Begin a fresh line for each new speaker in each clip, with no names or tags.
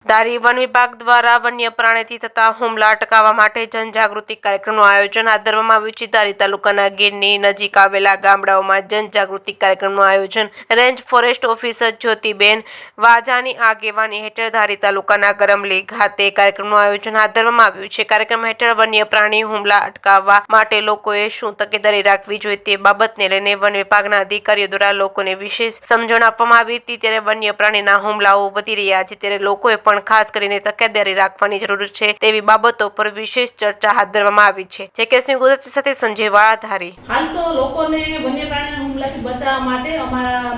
ધારી one વિભાગ દ્વારા વન્ય પ્રાણીથી થતા હુમલા અટકાવવા માટે જનજાગૃતિ કાર્યક્રમનું આયોજન હાથ ધરવામાં આવ્યું છે। ધારી તાલુકાના ગીરની નજીક આવેલા ગામડાઓમાં જનજાગૃતિ કાર્યક્રમનું આયોજન રેન્જ ફોરેસ્ટ ઓફિસર જ્યોતિબેન વાજાની આગેવાની હેઠળ ધારી તાલુકાના ગરમલી ખાતે કાર્યક્રમનું આયોજન હાથ ધરવામાં આવ્યું છે। કાર્યક્રમ હેઠળ વન્ય પ્રાણી હુમલા અટકાવવા માટે લોકોએ શું તકેદારી રાખવી જોઈએ તે બાબતને લઈને વન વિભાગના અધિકારીઓ દ્વારા લોકોને વિશેષ સમજણ આપવામાં આવી હતી। ત્યારે વન્ય પ્રાણીના હુમલાઓ વધી રહ્યા છે ત્યારે લોકોએ પણ ખાસ કરીને તકેદારી રાખવાની જરૂર છે તેવી બાબતો પર વિશેષ ચર્ચા હાથ ધરવામાં આવી છે। જે કે ગુજરાતી સાથે સંજય વાળા ધારી।
હાલ તો લોકોને વન્ય પ્રાણીના હુમલાથી બચાવવા માટે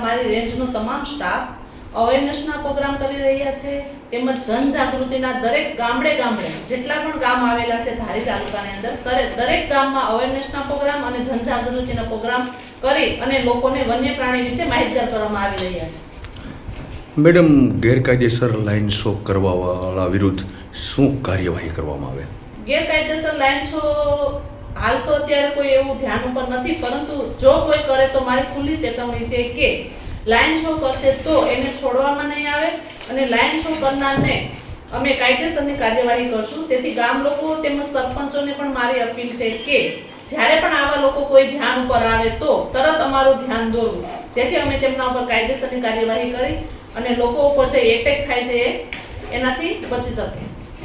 મારી રેન્જનો તમામ સ્ટાફ અવેરનેસના પ્રોગ્રામ કરી રહ્યા છે તેમજ જનજાગૃતિના દરેક ગામડે જેટલા પણ ગામ આવેલા છે ધારી તાલુકાની અંદર દરેક ગામમાં અવેરનેસના પ્રોગ્રામ અને જનજાગૃતિના પ્રોગ્રામ કરી અને લોકોને વન્ય પ્રાણી વિશે માહિતગાર કરવામાં આવી રહ્યા છે।
મેડમ, ગેરકાયદેસર લાઇન શો કરવાવાળા વિરુદ્ધ શું કાર્યવાહી કરવામાં આવે?
ગેરકાયદેસર લાઇન શો હાલ તો અત્યારે કોઈ એવું ધ્યાન ઉપર નથી, પરંતુ જો કોઈ કરે તો મારી ખુલ્લી ચેતવણી છે કે લાઇન શો કરશે તો એને છોડવામાં નહીં આવે અને લાઇન શો કરનારને અમે કાયદેસરની કાર્યવાહી કરશું। તેથી ગામ લોકો તેમજ સરપંચોને પણ મારી અપીલ છે કે જ્યારે પણ આવા લોકો કોઈ ધ્યાન ઉપર આવે તો તરત અમારું ધ્યાન દોરવું, જેથી અમે તેમના ઉપર કાયદેસરની કાર્યવાહી કરી અને લોકો ઉપર જે એટેક થાય છે એનાથી બચી શકે।